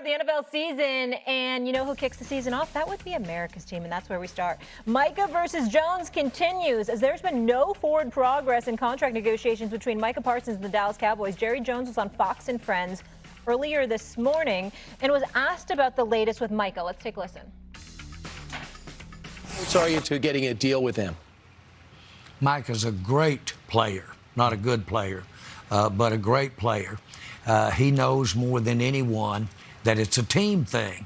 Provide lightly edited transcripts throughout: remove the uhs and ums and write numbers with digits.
the NFL season, and you know who kicks the season off? That would be America's team, and that's where we start. Micah versus Jones continues as there's been no forward progress in contract negotiations between Micah Parsons and the Dallas Cowboys. Jerry Jones was on Fox and Friends earlier this morning and was asked about the latest with Micah. Let's take a listen. How are you to getting a deal with him? Micah's a great player, not a good player, but a great player. He knows more than anyone that it's a team thing.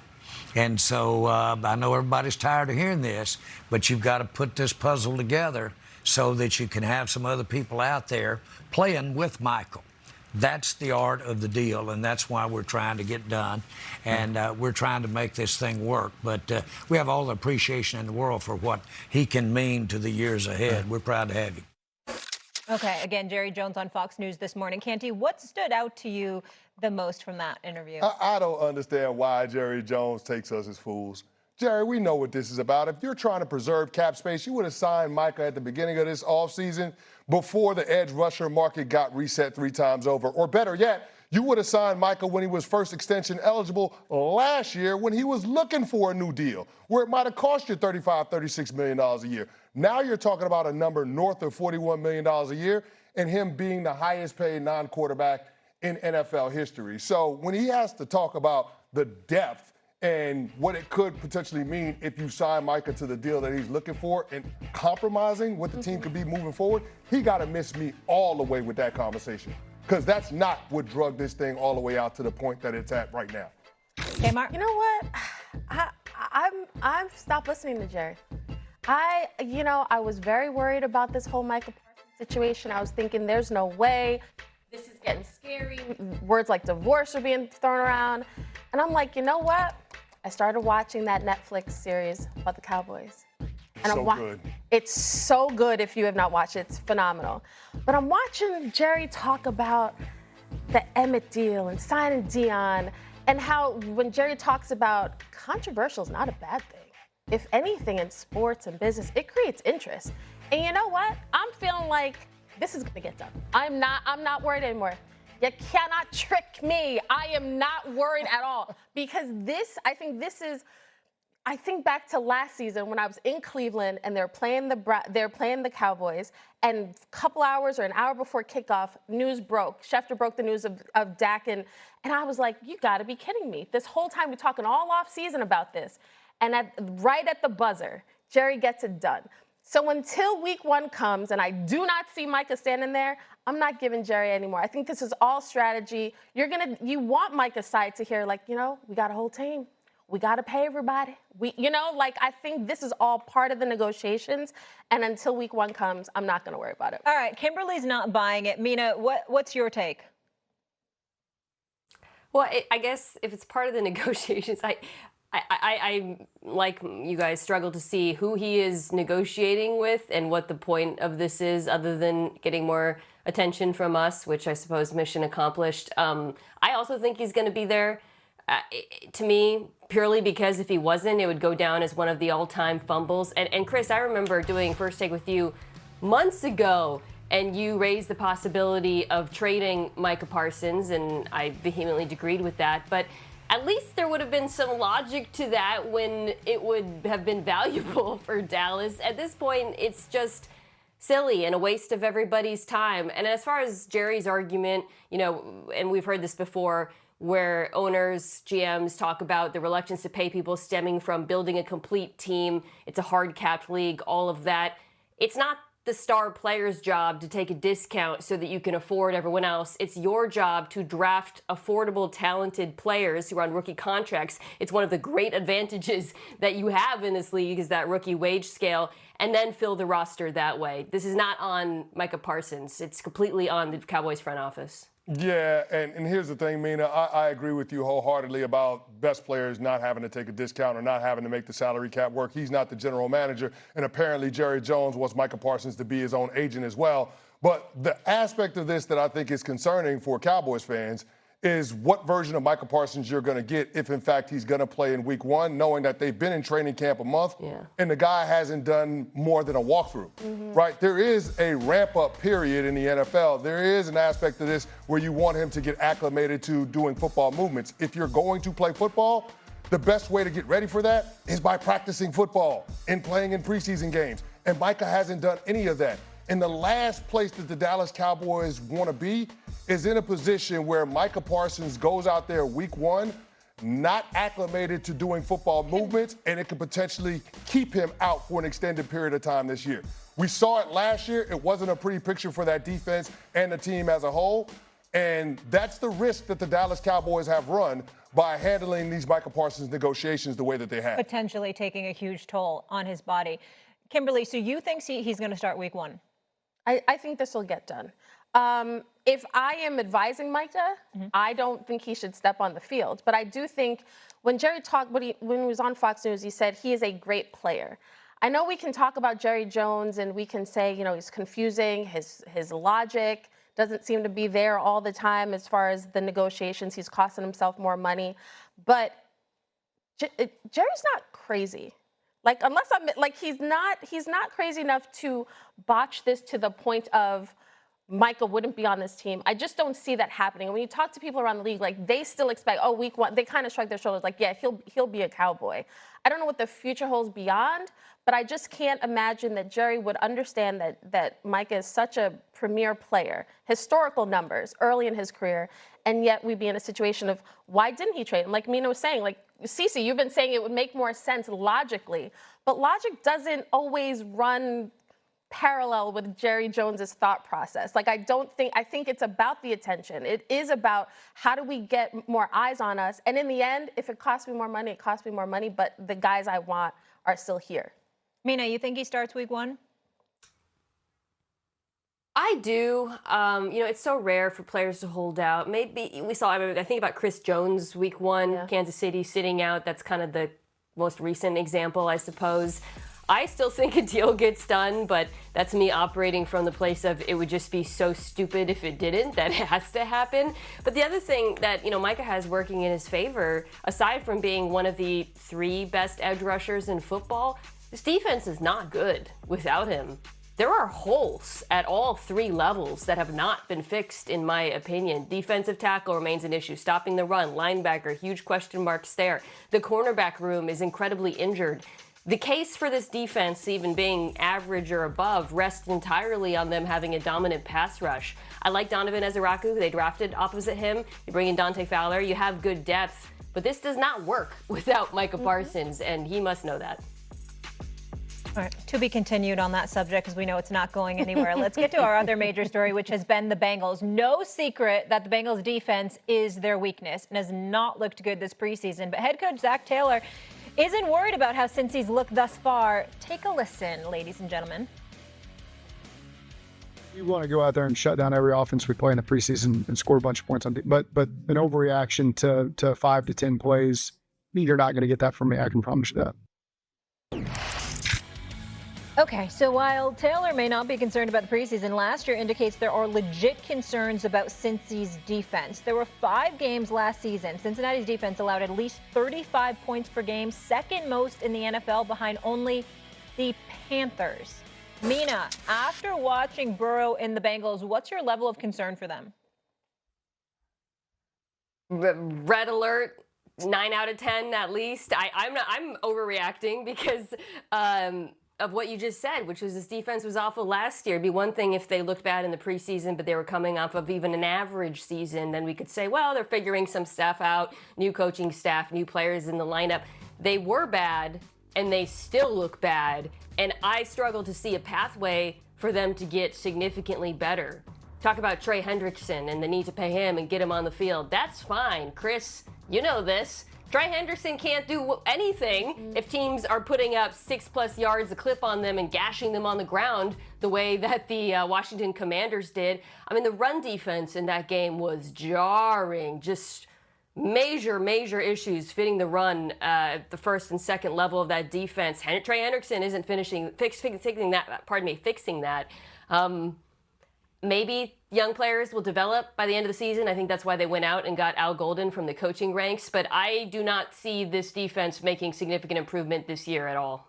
And so I know everybody's tired of hearing this, but you've got to put this puzzle together so that you can have some other people out there playing with Michael. That's the art of the deal, and that's why we're trying to get done, and we're trying to make this thing work. But we have all the appreciation in the world for what he can mean to the years ahead. We're proud to have him. Okay, again, Jerry Jones on Fox News this morning. Canty, what stood out to you the most from that interview? I don't understand why Jerry Jones takes us as fools. Jerry, we know what this is about. If you're trying to preserve cap space, you would have signed Micah at the beginning of this offseason before the edge rusher market got reset 3 times over. Or better yet, you would have signed Micah when he was first extension eligible last year when he was looking for a new deal, where it might have cost you $35, $36 million a year. Now you're talking about a number north of $41 million a year and him being the highest paid non-quarterback in NFL history. So when he has to talk about the depth and what it could potentially mean if you sign Micah to the deal that he's looking for and compromising what the team could be moving forward, he got to miss me all the way with that conversation, because that's not what drug this thing all the way out to the point that it's at right now. Okay, Mark. You know what? I've stopped listening to Jerry. I was very worried about this whole Micah Parsons situation. I was thinking there's no way. This is getting scary. Words like divorce are being thrown around. And I'm like, you know what? I started watching that Netflix series about the Cowboys. And so good. It's so good if you have not watched it. It's phenomenal. But I'm watching Jerry talk about the Emmett deal and signing Dion, and how when Jerry talks about controversial is not a bad thing. If anything in sports and business, it creates interest. And you know what? I'm feeling like this is gonna get done. I'm not worried anymore. You cannot trick me. I am not worried at all, because I think back to last season when I was in Cleveland and they're playing the Cowboys, and a couple hours or an hour before kickoff, news broke. Schefter broke the news of Dak, and I was like, you gotta be kidding me. This whole time we're talking all off season about this. And right at the buzzer, Jerry gets it done. So until week 1 comes and I do not see Micah standing there, I'm not giving Jerry anymore. I think this is all strategy. You want Micah's side to hear, like, we got a whole team. We got to pay everybody. I think this is all part of the negotiations. And until week 1 comes, I'm not going to worry about it. All right, Kimberly's not buying it. Mina, what's your take? Well, I guess if it's part of the negotiations, I like you guys struggle to see who he is negotiating with and what the point of this is, other than getting more attention from us, which I suppose mission accomplished. I also think he's going to be there, to me, purely because if he wasn't, it would go down as one of the all-time fumbles. And Chris, I remember doing First Take with you months ago, and you raised the possibility of trading Micah Parsons, and I vehemently agreed with that. But at least there would have been some logic to that when it would have been valuable for Dallas. At this point, it's just silly and a waste of everybody's time. And as far as Jerry's argument, and we've heard this before, where owners, GMs talk about the reluctance to pay people stemming from building a complete team. It's a hard-capped league, all of that. It's not the star player's job to take a discount so that you can afford everyone else. It's your job to draft affordable, talented players who are on rookie contracts. It's one of the great advantages that you have in this league, is that rookie wage scale, and then fill the roster that way. This is not on Micah Parsons. It's completely on the Cowboys front office. Yeah, and here's the thing, Mina. I agree with you wholeheartedly about best players not having to take a discount or not having to make the salary cap work. He's not the general manager, and apparently Jerry Jones wants Micah Parsons to be his own agent as well. But the aspect of this that I think is concerning for Cowboys fans is what version of Micah Parsons you're going to get if, in fact, he's going to play in week one, knowing that they've been in training camp a month and the guy hasn't done more than a walkthrough, right? There is a ramp-up period in the NFL. There is an aspect of this where you want him to get acclimated to doing football movements. If you're going to play football, the best way to get ready for that is by practicing football and playing in preseason games. And Micah hasn't done any of that. And the last place that the Dallas Cowboys want to be is in a position where Micah Parsons goes out there week one, not acclimated to doing football movements, and it could potentially keep him out for an extended period of time this year. We saw it last year. It wasn't a pretty picture for that defense and the team as a whole. And that's the risk that the Dallas Cowboys have run by handling these Micah Parsons negotiations the way that they have. Potentially taking a huge toll on his body. Kimberly, so you think he's going to start week one? I think this will get done. If I am advising Micah, I don't think he should step on the field. But I do think when Jerry talked, when he was on Fox News, he said he is a great player. I know we can talk about Jerry Jones and we can say, you know, he's confusing, his logic doesn't seem to be there all the time as far as the negotiations. He's costing himself more money. But Jerry's not crazy. Like, unless I'm like, he's not crazy enough to botch this to the point of Micah wouldn't be on this team. I just don't see that happening. And when you talk to people around the league, like, they still expect, oh, week one, they kind of shrug their shoulders like, yeah, he'll be a Cowboy. I don't know what the future holds beyond, but I just can't imagine that Jerry would understand that Micah is such a premier player, historical numbers early in his career, and yet we'd be in a situation of why didn't he trade him? Like Mina was saying, like, Cece, you've been saying it would make more sense logically, but logic doesn't always run parallel with Jerry Jones's thought process. Like, I think it's about the attention. It is about how do we get more eyes on us? And in the end, if it costs me more money, it costs me more money, but the guys I want are still here. Mina, you think he starts week one? I do. You know, it's so rare for players to hold out. Maybe we saw, I think about Chris Jones week one, Kansas City sitting out. That's kind of the most recent example, I suppose. I still think a deal gets done, but that's me operating from the place of it would just be so stupid if it didn't, that it has to happen. But the other thing that, you know, Micah has working in his favor, aside from being one of the 3 best edge rushers in football, this defense is not good without him. There are holes at all 3 levels that have not been fixed, in my opinion. Defensive tackle remains an issue. Stopping the run, linebacker, huge question marks there. The cornerback room is incredibly injured. The case for this defense even being average or above rests entirely on them having a dominant pass rush. I like Donovan Ezeraku, who they drafted opposite him. You bring in Dante Fowler, you have good depth, but this does not work without Micah Parsons, and he must know that. All right, to be continued on that subject because we know it's not going anywhere. Let's get to our other major story, which has been the Bengals. No secret that the Bengals defense is their weakness and has not looked good this preseason. But head coach Zach Taylor isn't worried about how Cincy's looked thus far. Take a listen, ladies and gentlemen. We want to go out there and shut down every offense we play in the preseason and score a bunch of points on but an overreaction to 5 to 10 plays, you're not going to get that from me. I can promise you that. Okay, so while Taylor may not be concerned about the preseason, last year indicates there are legit concerns about Cincy's defense. There were 5 games last season. Cincinnati's defense allowed at least 35 points per game, second most in the NFL behind only the Panthers. Mina, after watching Burrow in the Bengals, what's your level of concern for them? Red alert. 9 out of 10 at least. I'm overreacting because of what you just said, which was this defense was awful last year. It'd be one thing if they looked bad in the preseason, but they were coming off of even an average season. Then we could say, well, they're figuring some stuff out, new coaching staff, new players in the lineup. They were bad, and they still look bad. And I struggle to see a pathway for them to get significantly better. Talk about Trey Hendrickson and the need to pay him and get him on the field. That's fine. Chris, you know this. Trey Henderson can't do anything if teams are putting up 6+ yards a clip on them and gashing them on the ground the way that the Washington Commanders did. I mean, the run defense in that game was jarring. Just major issues fitting the run at the first and second level of that defense. Trey Hendrickson isn't fixing that. maybe young players will develop by the end of the season. I think that's why they went out and got Al Golden from the coaching ranks. But I do not see this defense making significant improvement this year at all.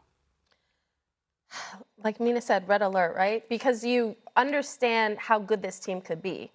Like Mina said, red alert, right? Because you understand how good this team could be.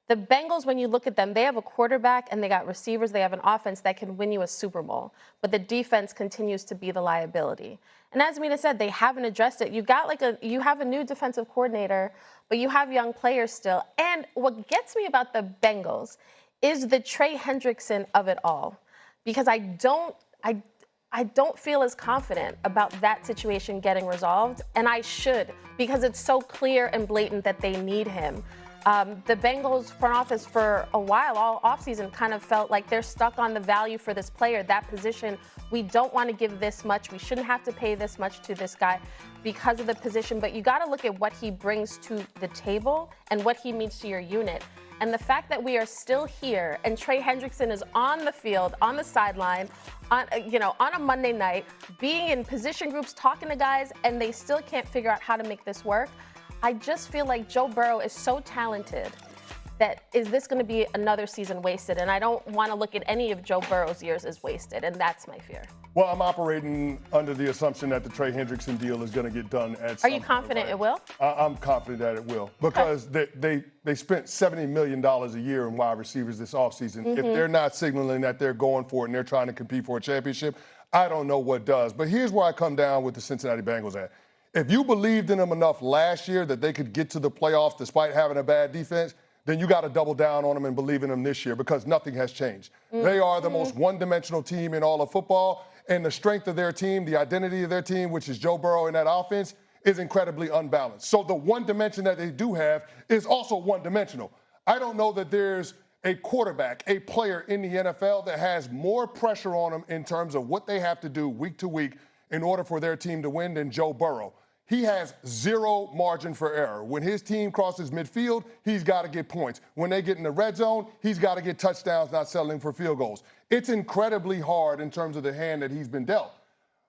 The Bengals, when you look at them, they have a quarterback and they got receivers. They have an offense that can win you a Super Bowl. But the defense continues to be the liability. And as Mina said, they haven't addressed it. You have a new defensive coordinator, but you have young players still. And what gets me about the Bengals is the Trey Hendrickson of it all. Because I don't feel as confident about that situation getting resolved, and I should, because it's so clear and blatant that they need him. The Bengals front office for a while, all offseason, kind of felt like they're stuck on the value for this player, that position. We don't want to give this much. We shouldn't have to pay this much to this guy because of the position. But you got to look at what he brings to the table and what he means to your unit. And the fact that we are still here and Trey Hendrickson is on the field, on the sideline, on a Monday night, being in position groups, talking to guys, and they still can't figure out how to make this work. I just feel like Joe Burrow is so talented that is this going to be another season wasted? And I don't want to look at any of Joe Burrow's years as wasted, and that's my fear. Well, I'm operating under the assumption that the Trey Hendrickson deal is going to get done at some Are you confident it will? I'm confident that it will because they spent $70 million a year in wide receivers this offseason. If they're not signaling that they're going for it and they're trying to compete for a championship, I don't know what does. But here's where I come down with the Cincinnati Bengals at. If you believed in them enough last year that they could get to the playoffs despite having a bad defense, then you got to double down on them and believe in them this year because nothing has changed. They are the most one-dimensional team in all of football, and the strength of their team, the identity of their team, which is Joe Burrow in that offense, is incredibly unbalanced. So the one dimension that they do have is also one-dimensional. I don't know that there's a quarterback, a player in the NFL that has more pressure on them in terms of what they have to do week to week in order for their team to win than Joe Burrow. He has zero margin for error. When his team crosses midfield, he's got to get points. When they get in the red zone, he's got to get touchdowns, not settling for field goals. It's incredibly hard in terms of the hand that he's been dealt.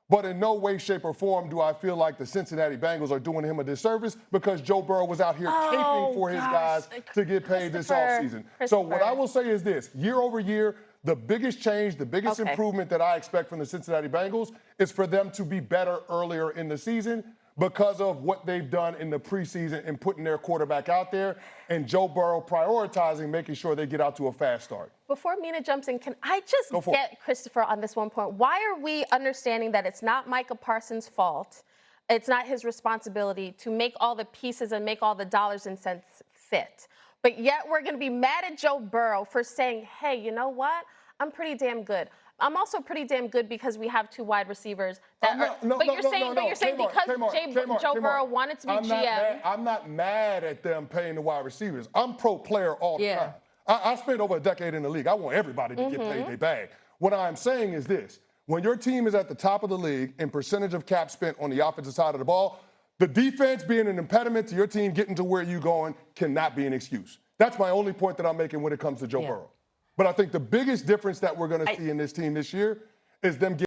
But in no way, shape, or form do I feel like the Cincinnati Bengals are doing him a disservice because Joe Burrow was out here caping for his guys to get paid this offseason. So what I will say is this, year over year, the biggest change, the biggest improvement that I expect from the Cincinnati Bengals is for them to be better earlier in the season because of what they've done in the preseason and putting their quarterback out there and Joe Burrow prioritizing making sure they get out to a fast start. Before Mina jumps in, can I just get Christopher on this one point? Why are we understanding that it's not Micah Parsons' fault, it's not his responsibility to make all the pieces and make all the dollars and cents fit? But yet we're going to be mad at Joe Burrow for saying, hey, you know what? I'm pretty damn good. I'm also pretty damn good because we have two wide receivers that you're saying because Joe Burrow wanted to be GM. I'm not mad at them paying the wide receivers. I'm pro player all the time. I spent over a decade in the league. I want everybody to get paid their bag. What I'm saying is this. When your team is at the top of the league in percentage of cap spent on the offensive side of the ball, the defense being an impediment to your team getting to where you're going cannot be an excuse. That's my only point that I'm making when it comes to Joe Burrow. But I think the biggest difference that we're going to see in this team this year is them getting